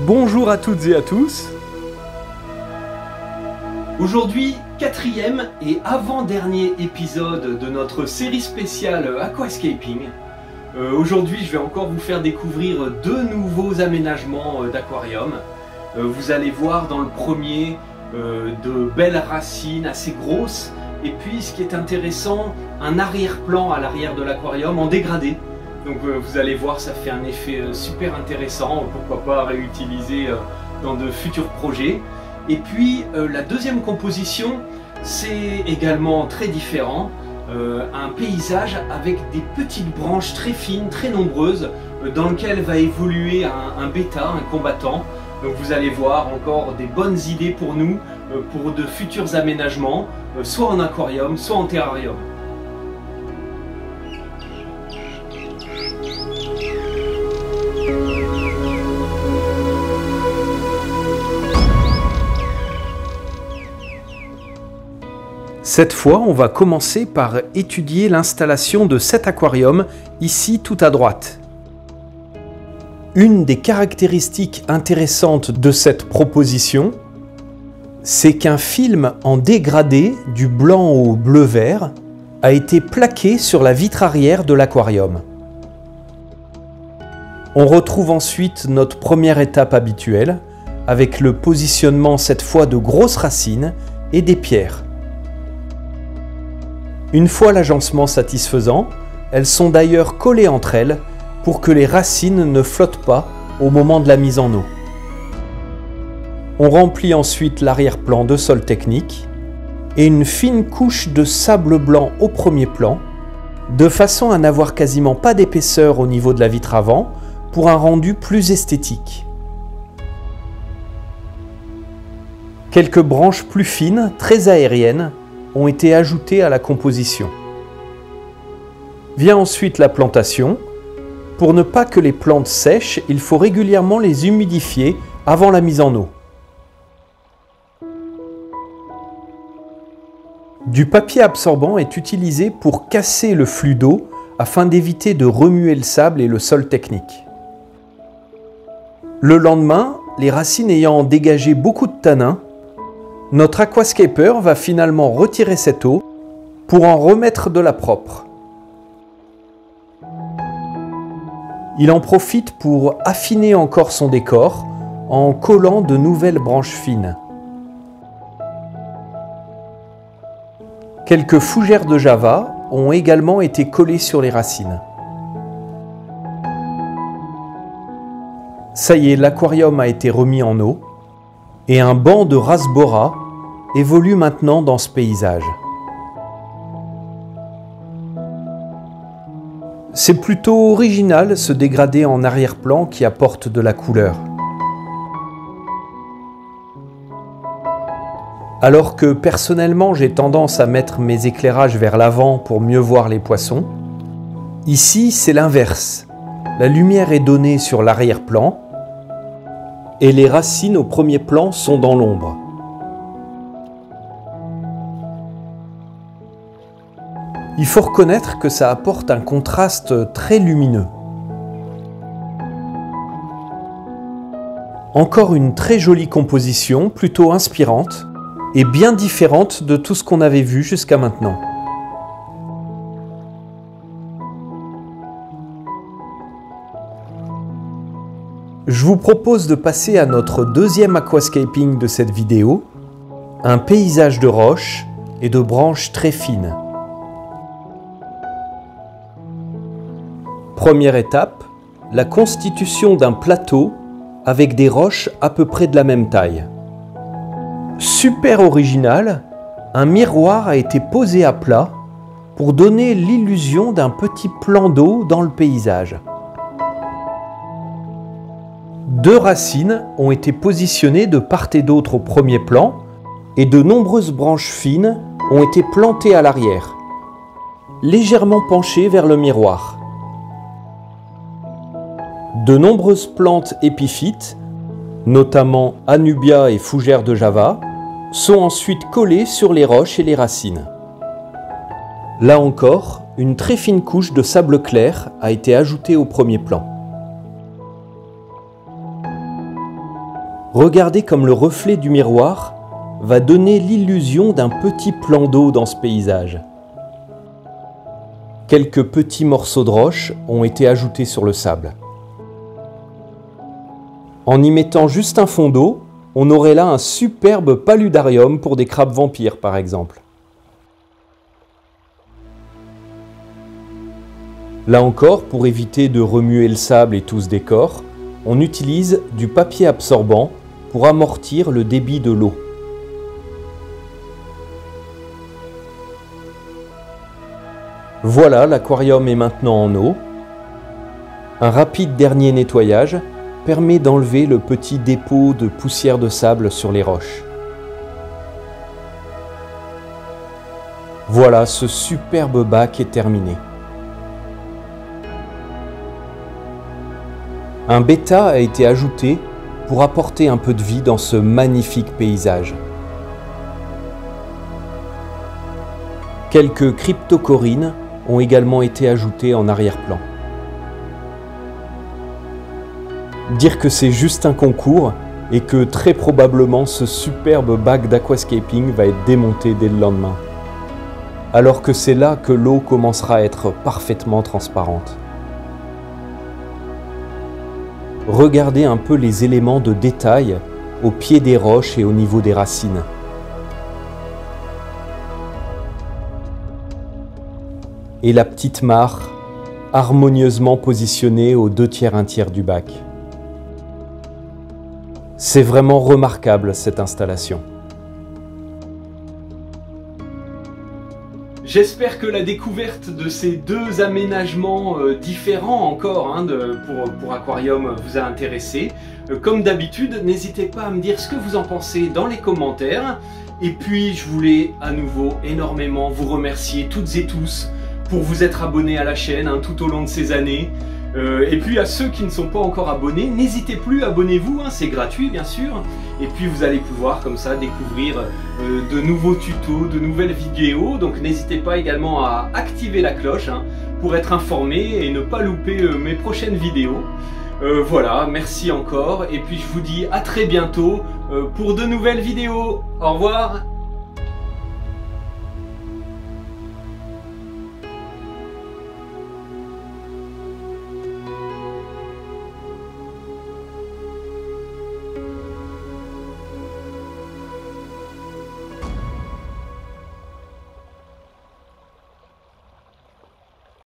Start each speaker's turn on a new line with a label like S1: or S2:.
S1: Bonjour à toutes et à tous.
S2: Aujourd'hui, quatrième et avant-dernier épisode de notre série spéciale Aquascaping. Aujourd'hui, je vais encore vous faire découvrir deux nouveaux aménagements d'aquarium. Vous allez voir dans le premier de belles racines assez grosses, et puis ce qui est intéressant, un arrière-plan à l'arrière de l'aquarium en dégradé. Donc vous allez voir, ça fait un effet super intéressant, pourquoi pas réutiliser dans de futurs projets. Et puis la deuxième composition, c'est également très différent, un paysage avec des petites branches très fines, très nombreuses, dans lequel va évoluer un bêta, un combattant. Donc vous allez voir encore des bonnes idées pour nous, pour de futurs aménagements, soit en aquarium, soit en terrarium.
S1: Cette fois, on va commencer par étudier l'installation de cet aquarium, ici tout à droite. Une des caractéristiques intéressantes de cette proposition, c'est qu'un film en dégradé du blanc au bleu-vert a été plaqué sur la vitre arrière de l'aquarium. On retrouve ensuite notre première étape habituelle, avec le positionnement cette fois de grosses racines et des pierres. Une fois l'agencement satisfaisant, elles sont d'ailleurs collées entre elles pour que les racines ne flottent pas au moment de la mise en eau. On remplit ensuite l'arrière-plan de sol technique et une fine couche de sable blanc au premier plan, de façon à n'avoir quasiment pas d'épaisseur au niveau de la vitre avant pour un rendu plus esthétique. Quelques branches plus fines, très aériennes, ont été ajoutées à la composition. Vient ensuite la plantation. Pour ne pas que les plantes sèchent, il faut régulièrement les humidifier avant la mise en eau. Du papier absorbant est utilisé pour casser le flux d'eau afin d'éviter de remuer le sable et le sol technique. Le lendemain, les racines ayant dégagé beaucoup de tanins, notre aquascaper va finalement retirer cette eau pour en remettre de la propre. Il en profite pour affiner encore son décor en collant de nouvelles branches fines. Quelques fougères de java ont également été collées sur les racines. Ça y est, l'aquarium a été remis en eau et un banc de rasbora évolue maintenant dans ce paysage. C'est plutôt original ce dégradé en arrière-plan qui apporte de la couleur. Alors que personnellement j'ai tendance à mettre mes éclairages vers l'avant pour mieux voir les poissons, ici c'est l'inverse. La lumière est donnée sur l'arrière-plan et les racines au premier plan sont dans l'ombre. Il faut reconnaître que ça apporte un contraste très lumineux. Encore une très jolie composition, plutôt inspirante et bien différente de tout ce qu'on avait vu jusqu'à maintenant. Je vous propose de passer à notre deuxième aquascaping de cette vidéo, un paysage de roches et de branches très fines. Première étape, la constitution d'un plateau avec des roches à peu près de la même taille. Super original, un miroir a été posé à plat pour donner l'illusion d'un petit plan d'eau dans le paysage. Deux racines ont été positionnées de part et d'autre au premier plan et de nombreuses branches fines ont été plantées à l'arrière, légèrement penchées vers le miroir. De nombreuses plantes épiphytes, notamment Anubia et fougères de Java, sont ensuite collées sur les roches et les racines. Là encore, une très fine couche de sable clair a été ajoutée au premier plan. Regardez comme le reflet du miroir va donner l'illusion d'un petit plan d'eau dans ce paysage. Quelques petits morceaux de roche ont été ajoutés sur le sable. En y mettant juste un fond d'eau, on aurait là un superbe paludarium pour des crabes vampires par exemple. Là encore, pour éviter de remuer le sable et tout ce décor, on utilise du papier absorbant pour amortir le débit de l'eau. Voilà, l'aquarium est maintenant en eau. Un rapide dernier nettoyage permet d'enlever le petit dépôt de poussière de sable sur les roches. Voilà, ce superbe bac est terminé. Un bêta a été ajouté pour apporter un peu de vie dans ce magnifique paysage. Quelques cryptocorines ont également été ajoutés en arrière-plan. Dire que c'est juste un concours et que très probablement ce superbe bac d'aquascaping va être démonté dès le lendemain. Alors que c'est là que l'eau commencera à être parfaitement transparente. Regardez un peu les éléments de détail au pied des roches et au niveau des racines. Et la petite mare, harmonieusement positionnée aux 2/3, 1/3 du bac. C'est vraiment remarquable cette installation.
S2: J'espère que la découverte de ces deux aménagements différents encore pour Aquarium vous a intéressé. Comme d'habitude, n'hésitez pas à me dire ce que vous en pensez dans les commentaires. Et puis, je voulais à nouveau énormément vous remercier toutes et tous pour vous être abonnés à la chaîne tout au long de ces années. Et puis à ceux qui ne sont pas encore abonnés, n'hésitez plus, abonnez-vous, c'est gratuit bien sûr. Et puis vous allez pouvoir comme ça découvrir de nouveaux tutos, de nouvelles vidéos. Donc n'hésitez pas également à activer la cloche pour être informé et ne pas louper mes prochaines vidéos. Voilà, merci encore. Et puis je vous dis à très bientôt pour de nouvelles vidéos. Au revoir.